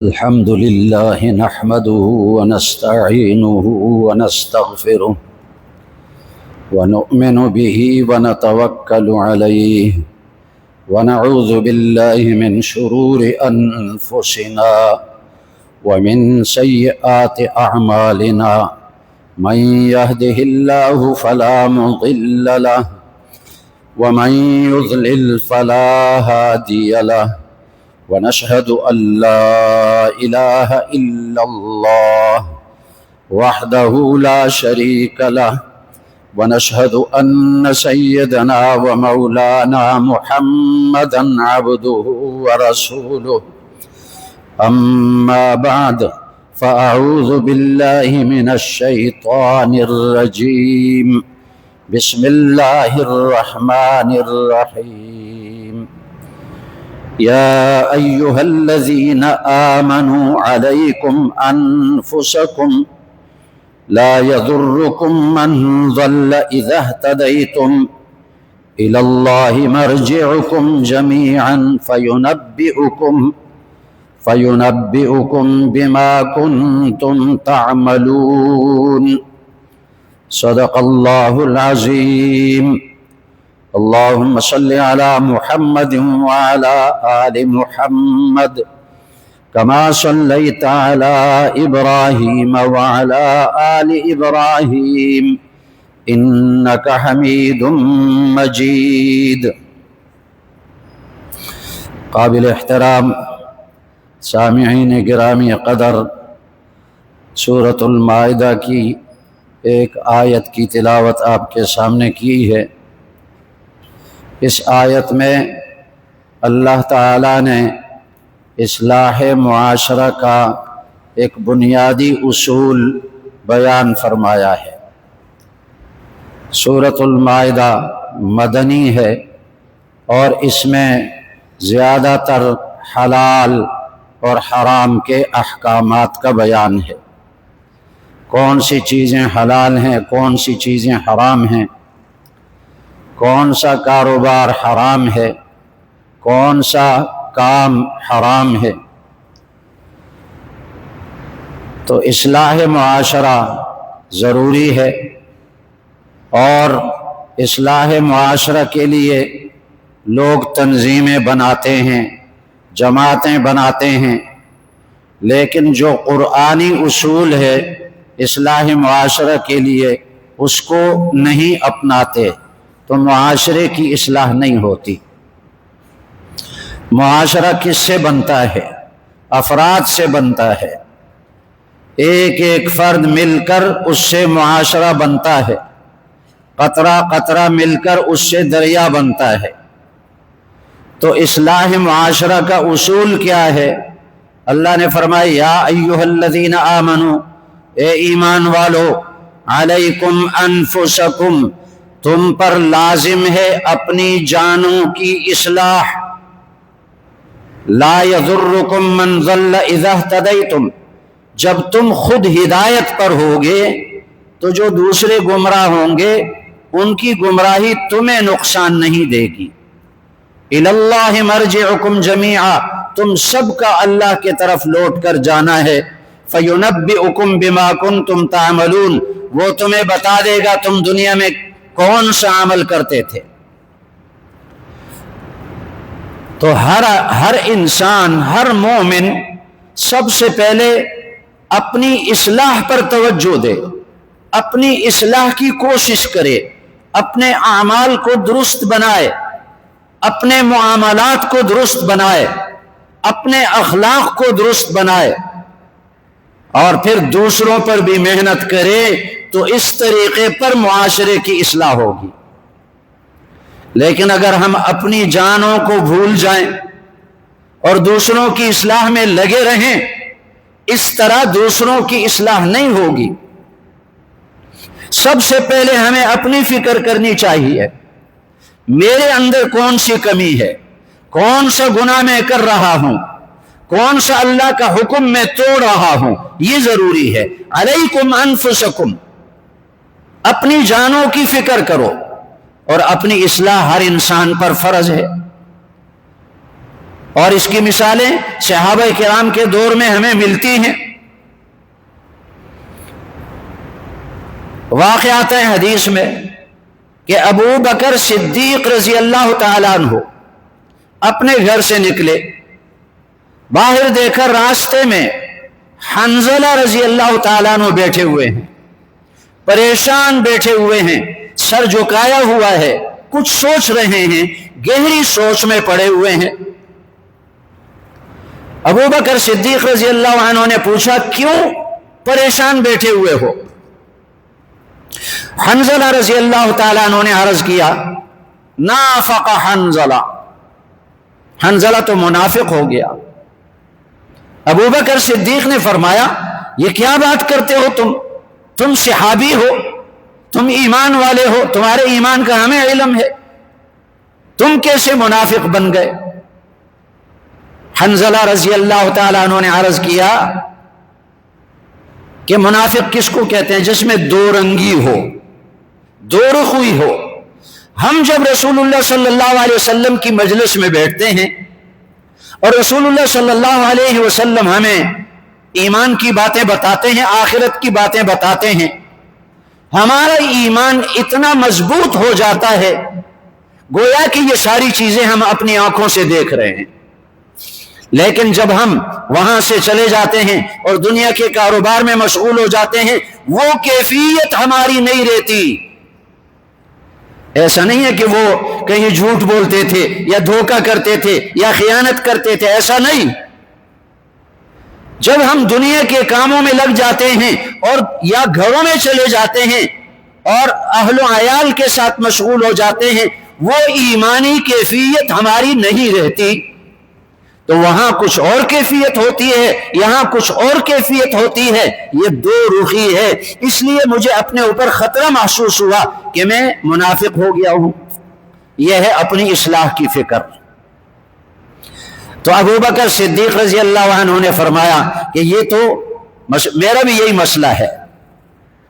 الحمد لله نحمده ونستعينه ونستغفره ونؤمن به ونتوكل عليه ونعوذ بالله من شرور أنفسنا ومن سيئات أعمالنا من يهده الله فلا مضل له ومن يضلل فلا هادي له ونشهد أن لا إله إلا الله وحده لا شريك له ونشهد أن سيدنا ومولانا محمدا عبده ورسوله أما بعد فأعوذ بالله من الشيطان الرجيم بسم الله الرحمن الرحيم يا أيها الذين آمنوا عليكم أنفسكم لا يضركم من ضل إذا اهتديتم إلى الله مرجعكم جميعا فينبئكم بما كنتم تعملون صدق الله العظيم اللهم صل على محمد وعلى آل محمد كما صليت على إبراهيم وعلى آل إبراهيم إنك حميد مجيد. قابل احترام سامعین گرامی قدر، سورۃ المائدہ کی ایک آیت کی تلاوت آپ کے سامنے کی ہے۔ اس آیت میں اللہ تعالیٰ نے اصلاح معاشرہ کا ایک بنیادی اصول بیان فرمایا ہے۔ سورۃ المائدہ مدنی ہے اور اس میں زیادہ تر حلال اور حرام کے احکامات کا بیان ہے۔ کون سی چیزیں حلال ہیں، کون سی چیزیں حرام ہیں، کون سا کاروبار حرام ہے، کون سا کام حرام ہے۔ تو اصلاح معاشرہ ضروری ہے، اور اصلاح معاشرہ کے لیے لوگ تنظیمیں بناتے ہیں، جماعتیں بناتے ہیں، لیکن جو قرآنی اصول ہے اصلاح معاشرہ کے لیے اس کو نہیں اپناتے تو معاشرے کی اصلاح نہیں ہوتی۔ معاشرہ کس سے بنتا ہے؟ افراد سے بنتا ہے۔ ایک ایک فرد مل کر اس سے معاشرہ بنتا ہے، قطرہ قطرہ مل کر اس سے دریا بنتا ہے۔ تو اصلاح معاشرہ کا اصول کیا ہے؟ اللہ نے فرمایا یا ایھا الذین آمنوا، اے ایمان والو، علیکم انفسکم، تم پر لازم ہے اپنی جانوں کی اصلاح۔ لا یضرکم من ضل اذا اہتدیتم، جب تم خود ہدایت پر ہوگے تو جو دوسرے گمراہ ہوں گے ان کی گمراہی تمہیں نقصان نہیں دے گی۔ الی اللہ مرجعکم جمیعا، تم سب کا اللہ کی طرف لوٹ کر جانا ہے۔ فینبئکم بما کنتم تعملون، وہ تمہیں بتا دے گا تم دنیا میں کون سا عمل کرتے تھے۔ تو ہر انسان، ہر مومن سب سے پہلے اپنی اصلاح پر توجہ دے، اپنی اصلاح کی کوشش کرے، اپنے اعمال کو درست بنائے، اپنے معاملات کو درست بنائے، اپنے اخلاق کو درست بنائے، اور پھر دوسروں پر بھی محنت کرے، تو اس طریقے پر معاشرے کی اصلاح ہوگی۔ لیکن اگر ہم اپنی جانوں کو بھول جائیں اور دوسروں کی اصلاح میں لگے رہیں، اس طرح دوسروں کی اصلاح نہیں ہوگی۔ سب سے پہلے ہمیں اپنی فکر کرنی چاہیے، میرے اندر کون سی کمی ہے، کون سا گناہ میں کر رہا ہوں، کون سا اللہ کا حکم میں توڑ رہا ہوں، یہ ضروری ہے۔ علیکم انفسکم، اپنی جانوں کی فکر کرو، اور اپنی اصلاح ہر انسان پر فرض ہے۔ اور اس کی مثالیں صحابہ کرام کے دور میں ہمیں ملتی ہیں۔ واقعات ہیں حدیث میں کہ ابو بکر صدیق رضی اللہ تعالیٰ عنہ اپنے گھر سے نکلے، باہر دیکھا راستے میں حنظلہ رضی اللہ تعالیٰ عنہ بیٹھے ہوئے ہیں، پریشان بیٹھے ہوئے ہیں، سر جھکایا ہوا ہے، کچھ سوچ رہے ہیں، گہری سوچ میں پڑے ہوئے ہیں۔ ابو بکر صدیق رضی اللہ عنہ نے پوچھا کیوں پریشان بیٹھے ہوئے ہو؟ حنظلہ رضی اللہ تعالیٰ عنہ نے عرض کیا نافق حنظلہ، حنظلہ تو منافق ہو گیا۔ ابو بکر صدیق نے فرمایا یہ کیا بات کرتے ہو تم صحابی ہو، تم ایمان والے ہو، تمہارے ایمان کا ہمیں علم ہے، تم کیسے منافق بن گئے؟ حنظلہ رضی اللہ تعالیٰ عنہ نے عرض کیا کہ منافق کس کو کہتے ہیں؟ جس میں دو رنگی ہو، دو رخوئی ہو۔ ہم جب رسول اللہ صلی اللہ علیہ وسلم کی مجلس میں بیٹھتے ہیں اور رسول اللہ صلی اللہ علیہ وسلم ہمیں ایمان کی باتیں بتاتے ہیں، آخرت کی باتیں بتاتے ہیں، ہمارا ایمان اتنا مضبوط ہو جاتا ہے گویا کہ یہ ساری چیزیں ہم اپنی آنکھوں سے دیکھ رہے ہیں۔ لیکن جب ہم وہاں سے چلے جاتے ہیں اور دنیا کے کاروبار میں مشغول ہو جاتے ہیں، وہ کیفیت ہماری نہیں رہتی۔ ایسا نہیں ہے کہ وہ کہیں جھوٹ بولتے تھے یا دھوکہ کرتے تھے یا خیانت کرتے تھے، ایسا نہیں۔ جب ہم دنیا کے کاموں میں لگ جاتے ہیں اور یا گھروں میں چلے جاتے ہیں اور اہل و عیال کے ساتھ مشغول ہو جاتے ہیں، وہ ایمانی کیفیت ہماری نہیں رہتی، تو وہاں کچھ اور کیفیت ہوتی ہے، یہاں کچھ اور کیفیت ہوتی ہے۔ یہ دو رخی ہے، اس لیے مجھے اپنے اوپر خطرہ محسوس ہوا کہ میں منافق ہو گیا ہوں۔ یہ ہے اپنی اصلاح کی فکر۔ تو ابو بکر صدیق رضی اللہ عنہ نے فرمایا کہ یہ تو میرا بھی یہی مسئلہ ہے،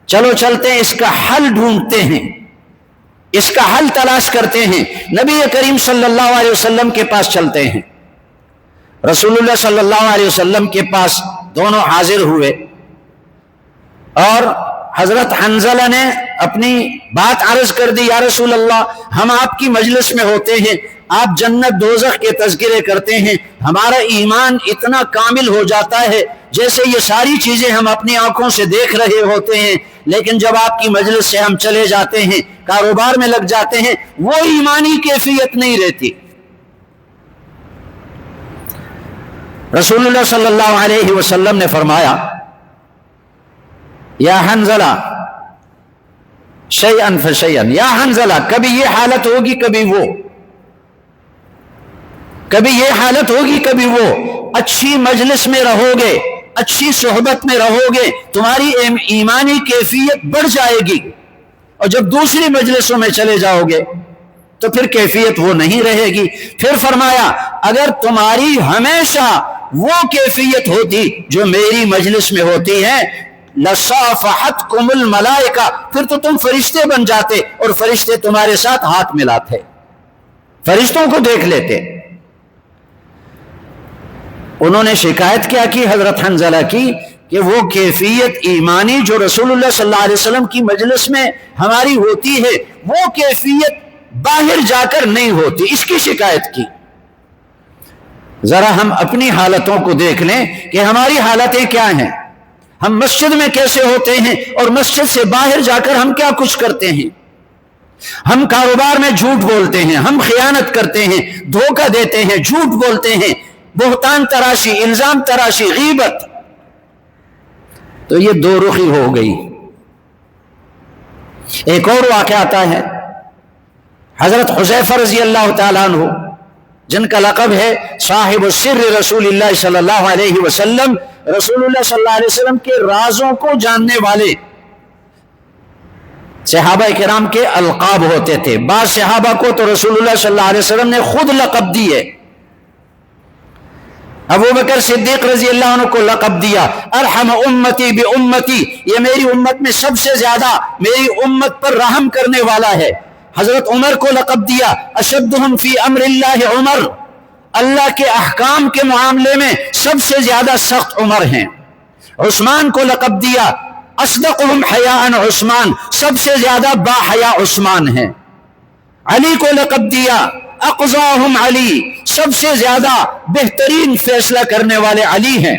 چلو چلتے ہیں اس کا حل ڈھونڈتے ہیں، اس کا حل تلاش کرتے ہیں، نبی کریم صلی اللہ علیہ وسلم کے پاس چلتے ہیں۔ رسول اللہ صلی اللہ علیہ وسلم کے پاس دونوں حاضر ہوئے اور حضرت حنظلہ نے اپنی بات عرض کر دی، یا رسول اللہ ہم آپ کی مجلس میں ہوتے ہیں، آپ جنت دوزخ کے تذکرے کرتے ہیں، ہمارا ایمان اتنا کامل ہو جاتا ہے جیسے یہ ساری چیزیں ہم اپنی آنکھوں سے دیکھ رہے ہوتے ہیں، لیکن جب آپ کی مجلس سے ہم چلے جاتے ہیں، کاروبار میں لگ جاتے ہیں، وہ ایمانی کیفیت نہیں رہتی۔ رسول اللہ صلی اللہ علیہ وسلم نے فرمایا یا حنظلہ شیئن فشیئن، یا حنظلہ کبھی یہ حالت ہوگی کبھی وہ، کبھی یہ حالت ہوگی کبھی وہ، اچھی مجلس میں رہو گے، اچھی صحبت میں رہو گے، تمہاری ایمانی کیفیت بڑھ جائے گی، اور جب دوسری مجلسوں میں چلے جاؤ گے تو پھر کیفیت وہ نہیں رہے گی۔ پھر فرمایا اگر تمہاری ہمیشہ وہ کیفیت ہوتی جو میری مجلس میں ہوتی ہے، لصافحتکم الملائکہ، پھر تو تم فرشتے بن جاتے اور فرشتے تمہارے ساتھ ہاتھ ملاتے، فرشتوں کو دیکھ لیتے۔ انہوں نے شکایت کیا کی حضرت حنظلہ کی کہ وہ کیفیت ایمانی جو رسول اللہ صلی اللہ علیہ وسلم کی مجلس میں ہماری ہوتی ہے، وہ کیفیت باہر جا کر نہیں ہوتی، اس کی شکایت کی۔ ذرا ہم اپنی حالتوں کو دیکھ لیں کہ ہماری حالتیں کیا ہیں، ہم مسجد میں کیسے ہوتے ہیں اور مسجد سے باہر جا کر ہم کیا کچھ کرتے ہیں۔ ہم کاروبار میں جھوٹ بولتے ہیں، ہم خیانت کرتے ہیں، دھوکہ دیتے ہیں، جھوٹ بولتے ہیں، بہتان تراشی، الزام تراشی، غیبت۔ تو یہ دو رخی ہو گئی۔ ایک اور واقعہ آتا ہے، حضرت حذیفہ رضی اللہ تعالیٰ عنہ جن کا لقب ہے صاحب السر رسول اللہ صلی اللہ علیہ وسلم، رسول اللہ صلی اللہ علیہ وسلم کے رازوں کو جاننے والے، صحابہ کرام کے القاب ہوتے تھے۔ بعض صحابہ کو تو رسول اللہ صلی اللہ علیہ وسلم نے خود لقب دیے۔ ابو بکر صدیق رضی اللہ عنہ کو لقب دیا ارحم امتی بامتی، یہ میری امت میں سب سے زیادہ میری امت پر رحم کرنے والا ہے۔ حضرت عمر کو لقب دیا اشدہم فی امر اللہ عمر، اللہ کے احکام کے معاملے میں سب سے زیادہ سخت عمر ہیں. عثمان کو لقب دیا اصدقهم حیاء عثمان، سب سے زیادہ با حیا عثمان ہیں. علی کو لقب دیا اقضاهم علی، سب سے زیادہ بہترین فیصلہ کرنے والے علی ہیں.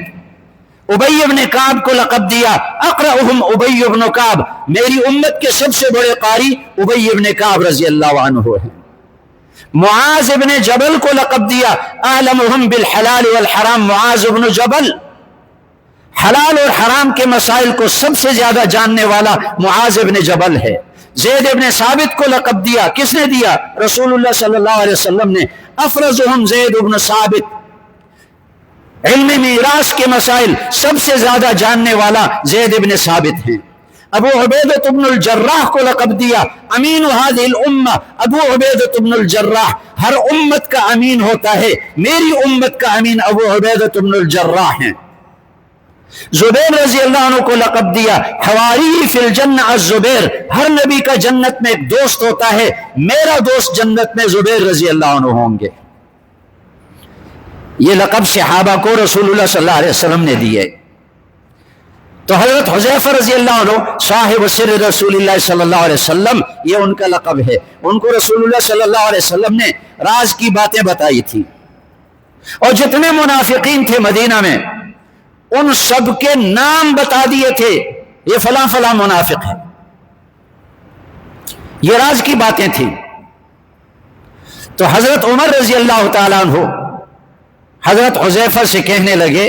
ابی بن کعب کو لقب دیا اقرأهم ابی بن کعب، میری امت کے سب سے بڑے قاری ابی بن کعب رضی اللہ عنہ ہیں. معاذ بن جبل کو لقب دیا اعلمهم بالحلال والحرام، معاذ بن جبل حلال اور حرام کے مسائل کو سب سے زیادہ جاننے والا معاذ بن جبل ہے. زید بن ثابت کو لقب دیا، کس نے دیا؟ رسول اللہ صلی اللہ علیہ وسلم نے. افرزهم زید بن ثابت، علم میراث کے مسائل سب سے زیادہ جاننے والا زید بن ثابت ہیں. ابو عبیدہ بن الجراح کو لقب دیا امین هذه الامہ، ابو عبیدہ بن الجراح ہر امت کا امین ہوتا ہے، میری امت کا امین ابو عبیدہ بن الجراح ہیں. زبیر رضی اللہ عنہ کو لقب دیا حواری فی الجنہ الزبیر، ہر نبی کا جنت میں ایک دوست ہوتا ہے، میرا دوست جنت میں زبیر رضی اللہ عنہ ہوں گے. یہ لقب صحابہ کو رسول اللہ صلی اللہ علیہ وسلم نے دیے. تو حضرت حذیفہ رضی اللہ عنہ صاحب سر رسول اللہ صلی اللہ علیہ وسلم، یہ ان کا لقب ہے. ان کو رسول اللہ صلی اللہ علیہ وسلم نے راز کی باتیں بتائی تھی، اور جتنے منافقین تھے مدینہ میں ان سب کے نام بتا دیے تھے، یہ فلاں فلاں منافق ہے. یہ راز کی باتیں تھیں. تو حضرت عمر رضی اللہ تعالیٰ عنہ حضرت حذیفہ سے کہنے لگے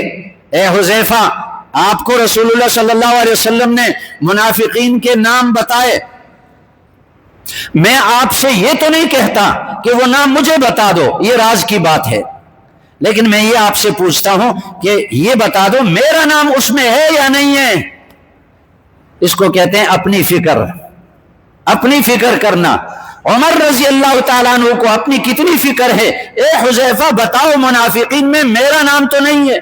اے حذیفہ، آپ کو رسول اللہ صلی اللہ علیہ وسلم نے منافقین کے نام بتائے، میں آپ سے یہ تو نہیں کہتا کہ وہ نام مجھے بتا دو، یہ راز کی بات ہے، لیکن میں یہ آپ سے پوچھتا ہوں کہ یہ بتا دو میرا نام اس میں ہے یا نہیں ہے. اس کو کہتے ہیں اپنی فکر، اپنی فکر کرنا. عمر رضی اللہ تعالیٰ عنہ کو اپنی کتنی فکر ہے. اے حذیفہ بتاؤ منافقین میں میرا نام تو نہیں ہے.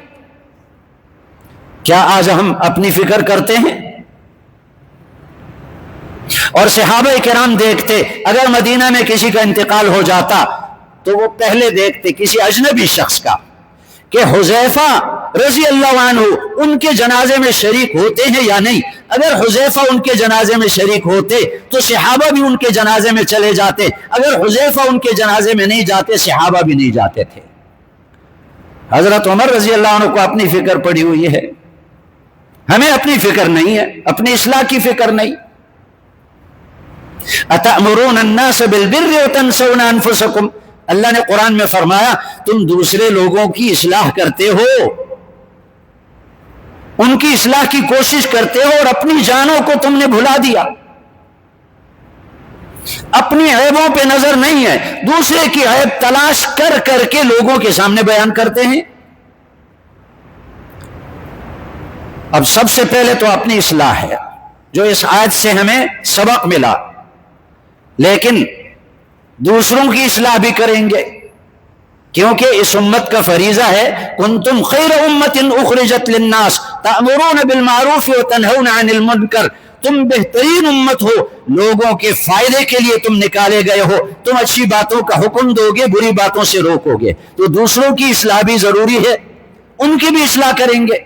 کیا آج ہم اپنی فکر کرتے ہیں؟ اور صحابہ کرام دیکھتے اگر مدینہ میں کسی کا انتقال ہو جاتا تو وہ پہلے دیکھتے کسی اجنبی شخص کا کہ حذیفہ رضی اللہ عنہ ان کے جنازے میں شریک ہوتے ہیں یا نہیں. اگر حذیفہ ان کے جنازے میں شریک ہوتے تو صحابہ بھی ان کے جنازے میں چلے جاتے، اگر حذیفہ ان کے جنازے میں نہیں جاتے صحابہ بھی نہیں جاتے تھے. حضرت عمر رضی اللہ عنہ کو اپنی فکر پڑی ہوئی ہے، ہمیں اپنی فکر نہیں ہے، اپنی اصلاح کی فکر نہیں. اتأمرون الناس بالبر وتنسون انفسکم، اللہ نے قرآن میں فرمایا تم دوسرے لوگوں کی اصلاح کرتے ہو، ان کی اصلاح کی کوشش کرتے ہو اور اپنی جانوں کو تم نے بھلا دیا. اپنی عیبوں پہ نظر نہیں ہے، دوسرے کی عیب تلاش کر کر کے لوگوں کے سامنے بیان کرتے ہیں. اب سب سے پہلے تو اپنی اصلاح ہے جو اس آیت سے ہمیں سبق ملا، لیکن دوسروں کی اصلاح بھی کریں گے کیونکہ اس امت کا فریضہ ہے کنتم خیر امت اخرجت للناس تأمرون بالمعروف وتنہون عن المنکر، تم بہترین امت ہو، لوگوں کے فائدے کے لیے تم نکالے گئے ہو، تم اچھی باتوں کا حکم دو گے، بری باتوں سے روکو گے. تو دوسروں کی اصلاح بھی ضروری ہے، ان کی بھی اصلاح کریں گے.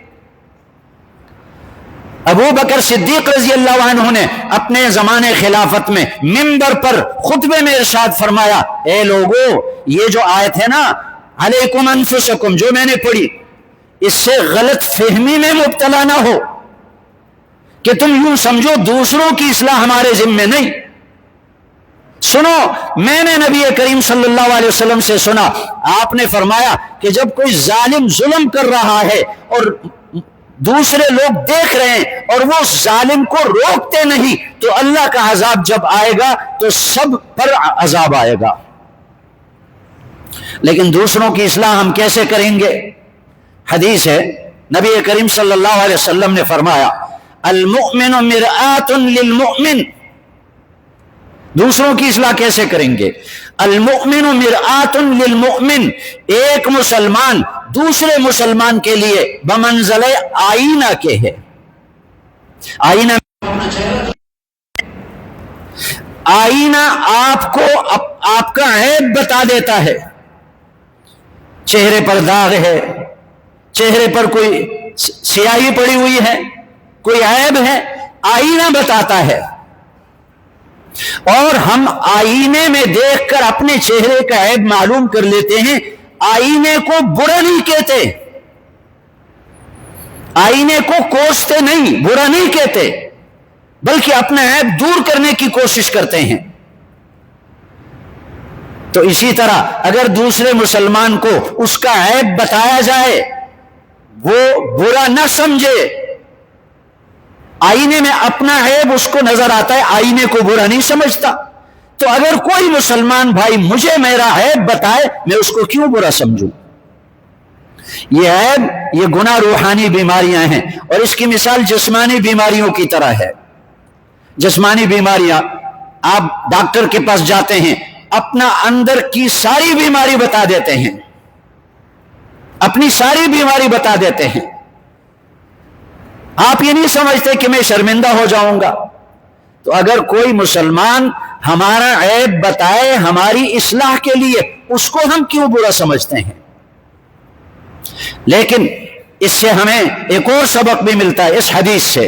ابو بکر صدیق رضی اللہ عنہ نے اپنے زمانے خلافت میں منبر پر خطبے میں ارشاد فرمایا اے لوگو، یہ جو آیت ہے نا علیکم انفسکم جو میں نے پڑھی، اس سے غلط فہمی میں مبتلا نہ ہو کہ تم یوں سمجھو دوسروں کی اصلاح ہمارے ذمے نہیں. سنو، میں نے نبی کریم صلی اللہ علیہ وسلم سے سنا، آپ نے فرمایا کہ جب کوئی ظالم ظلم کر رہا ہے اور دوسرے لوگ دیکھ رہے ہیں اور وہ ظالم کو روکتے نہیں تو اللہ کا عذاب جب آئے گا تو سب پر عذاب آئے گا. لیکن دوسروں کی اصلاح ہم کیسے کریں گے؟ حدیث ہے، نبی کریم صلی اللہ علیہ وسلم نے فرمایا المؤمن مرآۃ للمؤمن. دوسروں کی اصلاح کیسے کریں گے؟ المؤمن مرآۃ للمؤمن، ایک مسلمان دوسرے مسلمان کے لیے بمنزل آئینہ کے ہے. آئینہ آپ کو آپ کا عیب بتا دیتا ہے. چہرے پر داغ ہے، چہرے پر کوئی سیاہی پڑی ہوئی ہے، کوئی عیب ہے، آئینہ بتاتا ہے۔ اور ہم آئینے میں دیکھ کر اپنے چہرے کا عیب معلوم کر لیتے ہیں، آئینے کو برا نہیں کہتے، آئینے کو کوستے نہیں، برا نہیں کہتے، بلکہ اپنا عیب دور کرنے کی کوشش کرتے ہیں۔ تو اسی طرح اگر دوسرے مسلمان کو اس کا عیب بتایا جائے، وہ برا نہ سمجھے، آئینے میں اپنا عیب اس کو نظر آتا ہے، آئینے کو برا نہیں سمجھتا، تو اگر کوئی مسلمان بھائی مجھے میرا عیب بتائے، میں اس کو کیوں برا سمجھوں؟ یہ عیب، یہ گناہ روحانی بیماریاں ہیں، اور اس کی مثال جسمانی بیماریوں کی طرح ہے۔ جسمانی بیماریاں، آپ ڈاکٹر کے پاس جاتے ہیں، اپنا اندر کی ساری بیماری بتا دیتے ہیں، اپنی ساری بیماری بتا دیتے ہیں، آپ یہ نہیں سمجھتے کہ میں شرمندہ ہو جاؤں گا۔ تو اگر کوئی مسلمان ہمارا عیب بتائے ہماری اصلاح کے لیے، اس کو ہم کیوں برا سمجھتے ہیں؟ لیکن اس سے ہمیں ایک اور سبق بھی ملتا ہے اس حدیث سے،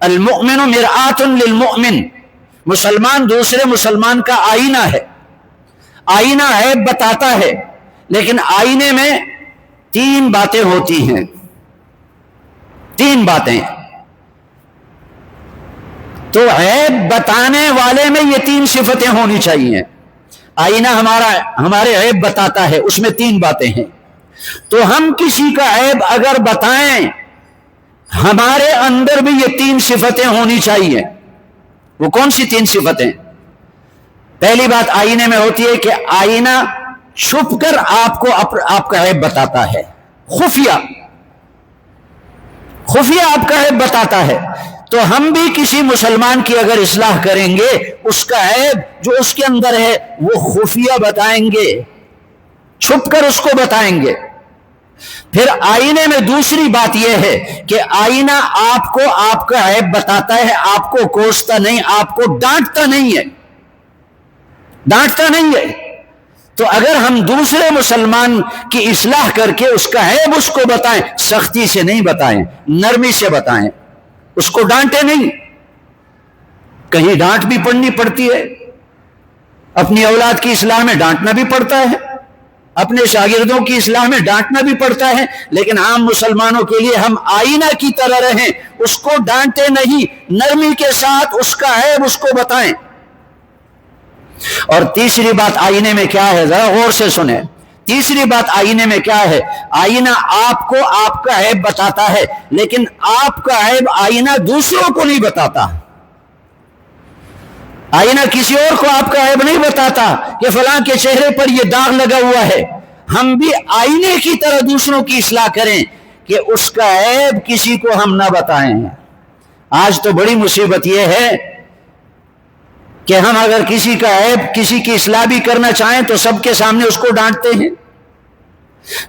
المؤمن مرآۃ للمؤمن، مسلمان دوسرے مسلمان کا آئینہ ہے۔ آئینہ عیب بتاتا ہے، لیکن آئینے میں تین باتیں ہوتی ہیں، تین باتیں۔ تو عیب بتانے والے میں یہ تین صفتیں ہونی چاہیے۔ آئینہ ہمارے عیب بتاتا ہے، اس میں تین باتیں ہیں۔ تو ہم کسی کا عیب اگر بتائیں، ہمارے اندر بھی یہ تین صفتیں ہونی چاہیے۔ وہ کون سی تین صفتیں؟ پہلی بات آئینے میں ہوتی ہے کہ آئینہ چھپ کر آپ کو آپ کا عیب بتاتا ہے، خفیہ آپ کا عیب بتاتا ہے۔ تو ہم بھی کسی مسلمان کی اگر اصلاح کریں گے، اس کا عیب جو اس کے اندر ہے وہ خفیہ بتائیں گے، چھپ کر اس کو بتائیں گے۔ پھر آئینے میں دوسری بات یہ ہے کہ آئینہ آپ کو آپ کا عیب بتاتا ہے، آپ کو کوستا نہیں، آپ کو ڈانٹتا نہیں ہے، ڈانٹتا نہیں ہے۔ تو اگر ہم دوسرے مسلمان کی اصلاح کر کے اس کا عیب اس کو بتائیں، سختی سے نہیں بتائیں، نرمی سے بتائیں، اس کو ڈانٹے نہیں۔ کہیں ڈانٹ بھی پڑنی پڑتی ہے، اپنی اولاد کی اصلاح میں ڈانٹنا بھی پڑتا ہے، اپنے شاگردوں کی اصلاح میں ڈانٹنا بھی پڑتا ہے، لیکن عام مسلمانوں کے لیے ہم آئینہ کی طرح رہیں، اس کو ڈانٹے نہیں، نرمی کے ساتھ اس کا عیب اس کو بتائیں۔ اور تیسری بات آئینے میں کیا ہے، ذرا غور سے سنیں۔ تیسری بات آئینے میں کیا ہے؟ آئینہ آپ کو آپ کا عیب بتاتا ہے، لیکن آپ کا عیب آئینہ دوسروں کو نہیں بتاتا۔ آئینہ کسی اور کو آپ کا عیب نہیں بتاتا کہ فلاں کے چہرے پر یہ داغ لگا ہوا ہے۔ ہم بھی آئینے کی طرح دوسروں کی اصلاح کریں کہ اس کا عیب کسی کو ہم نہ بتائیں۔ آج تو بڑی مصیبت یہ ہے کہ ہم اگر کسی کا عیب، کسی کی اصلاح بھی کرنا چاہیں تو سب کے سامنے اس کو ڈانٹتے ہیں،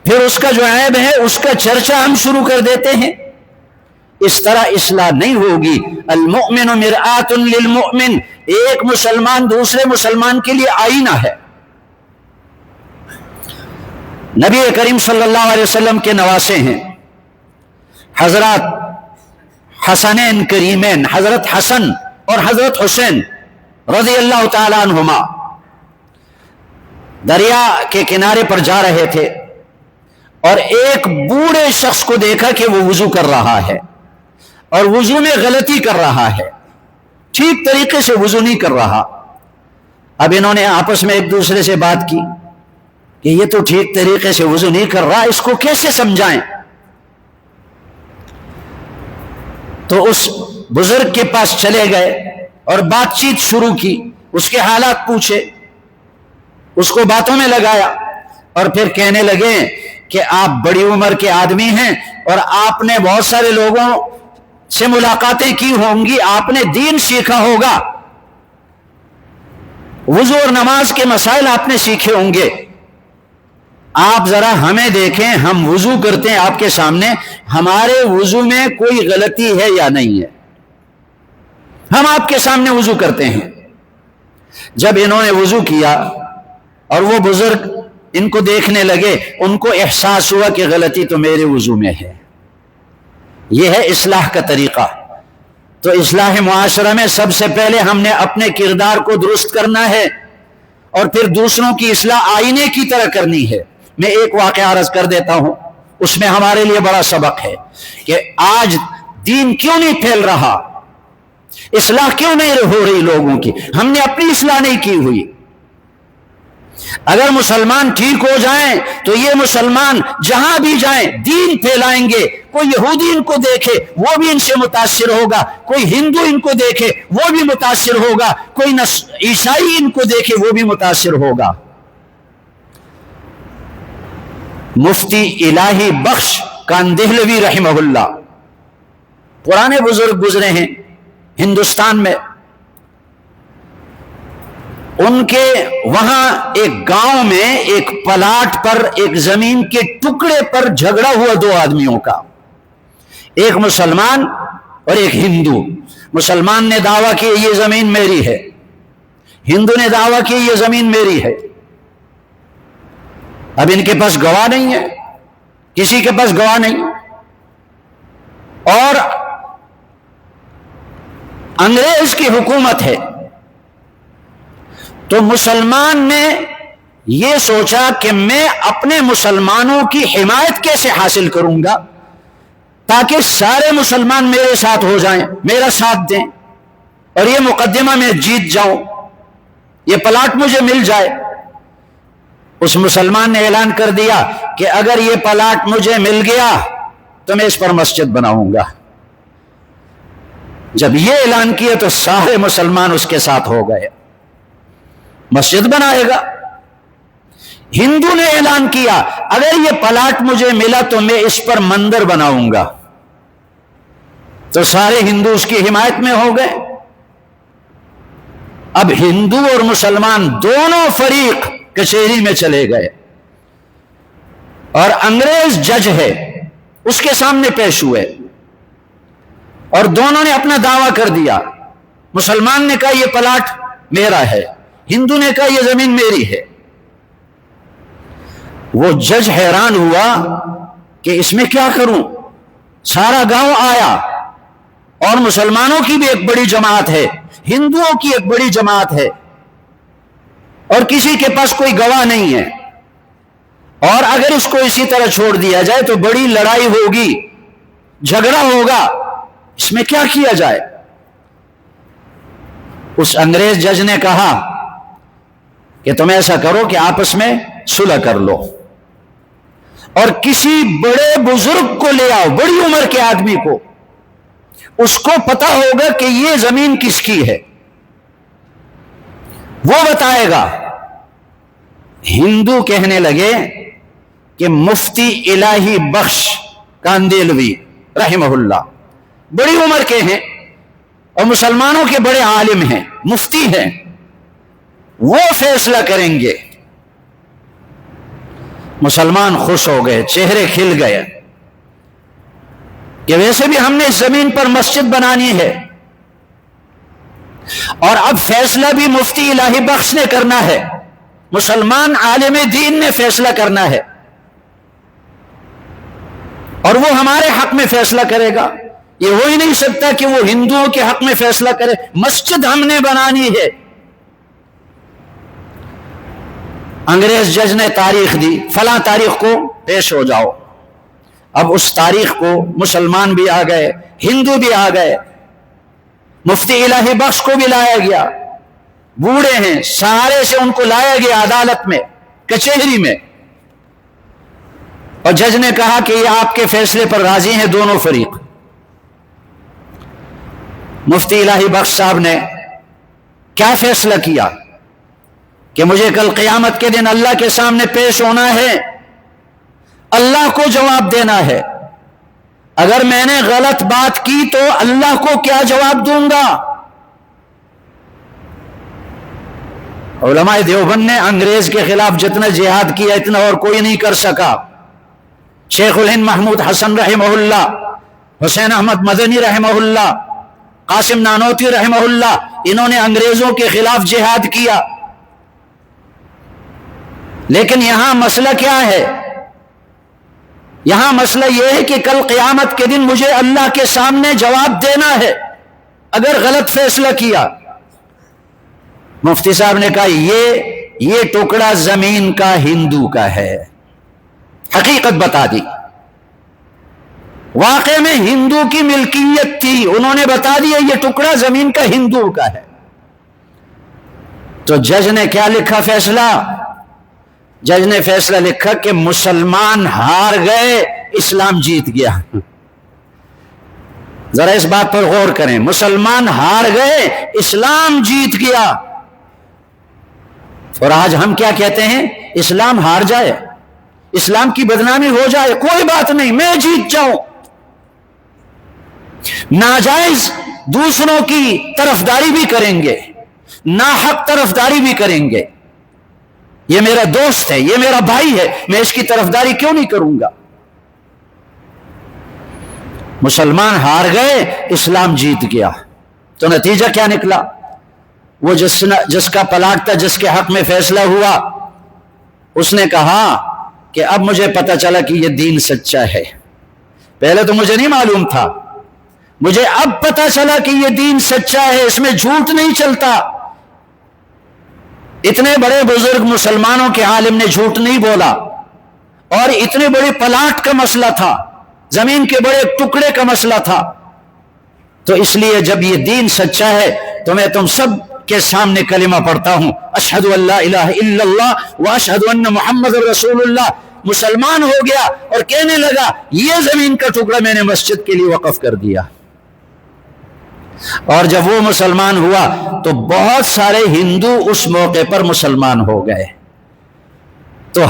پھر اس کا جو عیب ہے اس کا چرچا ہم شروع کر دیتے ہیں۔ اس طرح اصلاح نہیں ہوگی۔ المؤمن مرآۃ للمؤمن، ایک مسلمان دوسرے مسلمان کے لیے آئینہ ہے۔ نبی کریم صلی اللہ علیہ وسلم کے نواسے ہیں حضرات حسنین کریمین، حضرت حسن اور حضرت حسین رضی اللہ تعالی عنہما دریا کے کنارے پر جا رہے تھے اور ایک بوڑھے شخص کو دیکھا کہ وہ وضو کر رہا ہے اور وضو میں غلطی کر رہا ہے، ٹھیک طریقے سے وضو نہیں کر رہا۔ اب انہوں نے آپس میں ایک دوسرے سے بات کی کہ یہ تو ٹھیک طریقے سے وضو نہیں کر رہا، اس کو کیسے سمجھائیں؟ تو اس بزرگ کے پاس چلے گئے اور بات چیت شروع کی، اس کے حالات پوچھے، اس کو باتوں میں لگایا، اور پھر کہنے لگے کہ آپ بڑی عمر کے آدمی ہیں اور آپ نے بہت سارے لوگوں سے ملاقاتیں کی ہوں گی، آپ نے دین سیکھا ہوگا، وضو اور نماز کے مسائل آپ نے سیکھے ہوں گے، آپ ذرا ہمیں دیکھیں، ہم وضو کرتے ہیں آپ کے سامنے، ہمارے وضو میں کوئی غلطی ہے یا نہیں ہے؟ ہم آپ کے سامنے وضو کرتے ہیں۔ جب انہوں نے وضو کیا اور وہ بزرگ ان کو دیکھنے لگے، ان کو احساس ہوا کہ غلطی تو میرے وضو میں ہے۔ یہ ہے اصلاح کا طریقہ۔ تو اصلاح معاشرہ میں سب سے پہلے ہم نے اپنے کردار کو درست کرنا ہے اور پھر دوسروں کی اصلاح آئینے کی طرح کرنی ہے۔ میں ایک واقعہ عرض کر دیتا ہوں، اس میں ہمارے لیے بڑا سبق ہے کہ آج دین کیوں نہیں پھیل رہا، اصلاح کیوں نہیں ہو رہی لوگوں کی، ہم نے اپنی اصلاح نہیں کی ہوئی۔ اگر مسلمان ٹھیک ہو جائیں تو یہ مسلمان جہاں بھی جائیں دین پھیلائیں گے۔ کوئی یہودی ان کو دیکھے وہ بھی ان سے متاثر ہوگا، کوئی ہندو ان کو دیکھے وہ بھی متاثر ہوگا، کوئی عیسائی ان کو دیکھے وہ بھی متاثر ہوگا۔ مفتی الہی بخش کاندہلوی رحمہ اللہ، پرانے بزرگ گزرے ہیں ہندوستان میں، ان کے وہاں ایک گاؤں میں ایک پلاٹ پر ایک زمین کے ٹکڑے پر جھگڑا ہوا دو آدمیوں کا، ایک مسلمان اور ایک ہندو۔ مسلمان نے دعویٰ کیا یہ زمین میری ہے، ہندو نے دعویٰ کیا یہ زمین میری ہے۔ اب ان کے پاس گواہ نہیں ہے، کسی کے پاس گواہ نہیں، اور انگریز کی حکومت ہے۔ تو مسلمان نے یہ سوچا کہ میں اپنے مسلمانوں کی حمایت کیسے حاصل کروں گا تاکہ سارے مسلمان میرے ساتھ ہو جائیں، میرا ساتھ دیں اور یہ مقدمہ میں جیت جاؤں، یہ پلاٹ مجھے مل جائے۔ اس مسلمان نے اعلان کر دیا کہ اگر یہ پلاٹ مجھے مل گیا تو میں اس پر مسجد بناؤں گا۔ جب یہ اعلان کیا تو سارے مسلمان اس کے ساتھ ہو گئے، مسجد بنائے گا۔ ہندو نے اعلان کیا اگر یہ پلاٹ مجھے ملا تو میں اس پر مندر بناؤں گا، تو سارے ہندو اس کی حمایت میں ہو گئے۔ اب ہندو اور مسلمان دونوں فریق کچہری میں چلے گئے اور انگریز جج ہے اس کے سامنے پیش ہوئے اور دونوں نے اپنا دعویٰ کر دیا۔ مسلمان نے کہا یہ پلاٹ میرا ہے، ہندو نے کہا یہ زمین میری ہے۔ وہ جج حیران ہوا کہ اس میں کیا کروں، سارا گاؤں آیا اور مسلمانوں کی بھی ایک بڑی جماعت ہے، ہندوؤں کی ایک بڑی جماعت ہے، اور کسی کے پاس کوئی گواہ نہیں ہے، اور اگر اس کو اسی طرح چھوڑ دیا جائے تو بڑی لڑائی ہوگی، جھگڑا ہوگا، اس میں کیا کیا جائے۔ اس انگریز جج نے کہا کہ تم ایسا کرو کہ آپس میں صلح کر لو اور کسی بڑے بزرگ کو لے آؤ، بڑی عمر کے آدمی کو، اس کو پتا ہوگا کہ یہ زمین کس کی ہے، وہ بتائے گا۔ ہندو کہنے لگے کہ مفتی الہی بخش کاندہلوی رحمہ اللہ بڑی عمر کے ہیں اور مسلمانوں کے بڑے عالم ہیں، مفتی ہیں، وہ فیصلہ کریں گے۔ مسلمان خوش ہو گئے، چہرے کھل گئے کہ ویسے بھی ہم نے اس زمین پر مسجد بنانی ہے اور اب فیصلہ بھی مفتی الہی بخش نے کرنا ہے، مسلمان عالم دین نے فیصلہ کرنا ہے اور وہ ہمارے حق میں فیصلہ کرے گا۔ یہ ہو ہی نہیں سکتا کہ وہ ہندوؤں کے حق میں فیصلہ کرے، مسجد ہم نے بنانی ہے۔ انگریز جج نے تاریخ دی، فلاں تاریخ کو پیش ہو جاؤ۔ اب اس تاریخ کو مسلمان بھی آ گئے، ہندو بھی آ گئے، مفتی الہی بخش کو بھی لایا گیا، بوڑھے ہیں سارے سے ان کو لایا گیا عدالت میں، کچہری میں، اور جج نے کہا کہ یہ آپ کے فیصلے پر راضی ہیں دونوں فریق۔ مفتی الہی بخش صاحب نے کیا فیصلہ کیا کہ مجھے کل قیامت کے دن اللہ کے سامنے پیش ہونا ہے، اللہ کو جواب دینا ہے، اگر میں نے غلط بات کی تو اللہ کو کیا جواب دوں گا۔ علماء دیوبند نے انگریز کے خلاف جتنا جہاد کیا اتنا اور کوئی نہیں کر سکا۔ شیخ الہند محمود حسن رحمہ اللہ، حسین احمد مدنی رحمہ اللہ، قاسم نانوتوی رحمہ اللہ، انہوں نے انگریزوں کے خلاف جہاد کیا لیکن یہاں مسئلہ کیا ہے؟ یہاں مسئلہ یہ ہے کہ کل قیامت کے دن مجھے اللہ کے سامنے جواب دینا ہے اگر غلط فیصلہ کیا۔ مفتی صاحب نے کہا یہ ٹکڑا زمین کا ہندو کا ہے، حقیقت بتا دی۔ واقع میں ہندو کی ملکیت تھی، انہوں نے بتا دیا یہ ٹکڑا زمین کا ہندو کا ہے۔ تو جج نے کیا لکھا فیصلہ؟ جج نے فیصلہ لکھا کہ مسلمان ہار گئے، اسلام جیت گیا۔ ذرا اس بات پر غور کریں، مسلمان ہار گئے، اسلام جیت گیا۔ اور آج ہم کیا کہتے ہیں؟ اسلام ہار جائے، اسلام کی بدنامی ہو جائے، کوئی بات نہیں، میں جیت جاؤں۔ ناجائز دوسروں کی طرفداری بھی کریں گے، ناحق طرفداری بھی کریں گے۔ یہ میرا دوست ہے، یہ میرا بھائی ہے، میں اس کی طرفداری کیوں نہیں کروں گا؟ مسلمان ہار گئے، اسلام جیت گیا۔ تو نتیجہ کیا نکلا؟ وہ جس کا پلاٹ تھا، جس کے حق میں فیصلہ ہوا، اس نے کہا کہ اب مجھے پتہ چلا کہ یہ دین سچا ہے، پہلے تو مجھے نہیں معلوم تھا، مجھے اب پتہ چلا کہ یہ دین سچا ہے، اس میں جھوٹ نہیں چلتا۔ اتنے بڑے بزرگ مسلمانوں کے عالم نے جھوٹ نہیں بولا، اور اتنے بڑے پلاٹ کا مسئلہ تھا، زمین کے بڑے ٹکڑے کا مسئلہ تھا۔ تو اس لیے جب یہ دین سچا ہے تو میں تم سب کے سامنے کلمہ پڑھتا ہوں، اشہد ان لا الہ الا اللہ واشہد ان محمد رسول اللہ۔ مسلمان ہو گیا اور کہنے لگا یہ زمین کا ٹکڑا میں نے مسجد کے لیے وقف کر دیا۔ اور جب وہ مسلمان ہوا تو بہت سارے ہندو اس موقع پر مسلمان ہو گئے۔ تو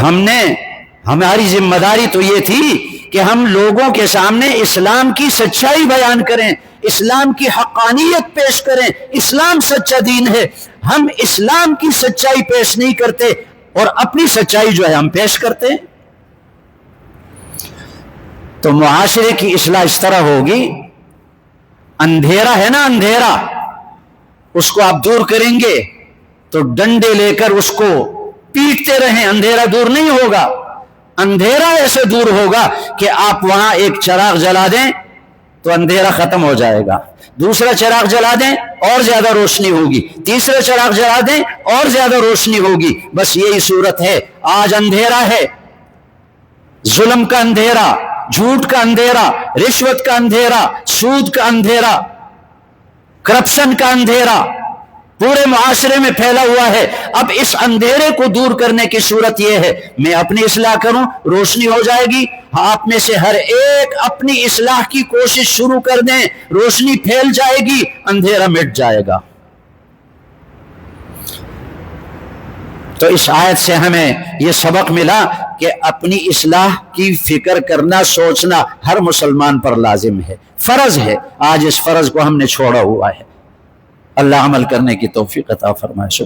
ہماری ذمہ داری تو یہ تھی کہ ہم لوگوں کے سامنے اسلام کی سچائی بیان کریں، اسلام کی حقانیت پیش کریں۔ اسلام سچا دین ہے، ہم اسلام کی سچائی پیش نہیں کرتے اور اپنی سچائی جو ہے ہم پیش کرتے ہیں۔ تو معاشرے کی اصلاح اس طرح ہوگی، اندھیرا ہے نا، اندھیرا، اس کو آپ دور کریں گے تو ڈنڈے لے کر اس کو پیٹتے رہیں، اندھیرا دور نہیں ہوگا۔ اندھیرا ایسے دور ہوگا کہ آپ وہاں ایک چراغ جلا دیں تو اندھیرا ختم ہو جائے گا، دوسرا چراغ جلا دیں اور زیادہ روشنی ہوگی، تیسرا چراغ جلا دیں اور زیادہ روشنی ہوگی۔ بس یہی صورت ہے۔ آج اندھیرا ہے، ظلم کا اندھیرا، جھوٹ کا اندھیرا، رشوت کا اندھیرا، سود کا اندھیرا، کرپشن کا اندھیرا پورے معاشرے میں پھیلا ہوا ہے۔ اب اس اندھیرے کو دور کرنے کی صورت یہ ہے میں اپنی اصلاح کروں، روشنی ہو جائے گی۔ آپ میں سے ہر ایک اپنی اصلاح کی کوشش شروع کر دیں، روشنی پھیل جائے گی، اندھیرا مٹ جائے گا۔ تو اس آیت سے ہمیں یہ سبق ملا کہ اپنی اصلاح کی فکر کرنا، سوچنا ہر مسلمان پر لازم ہے، فرض ہے۔ آج اس فرض کو ہم نے چھوڑا ہوا ہے۔ اللہ عمل کرنے کی توفیق عطا فرمائے۔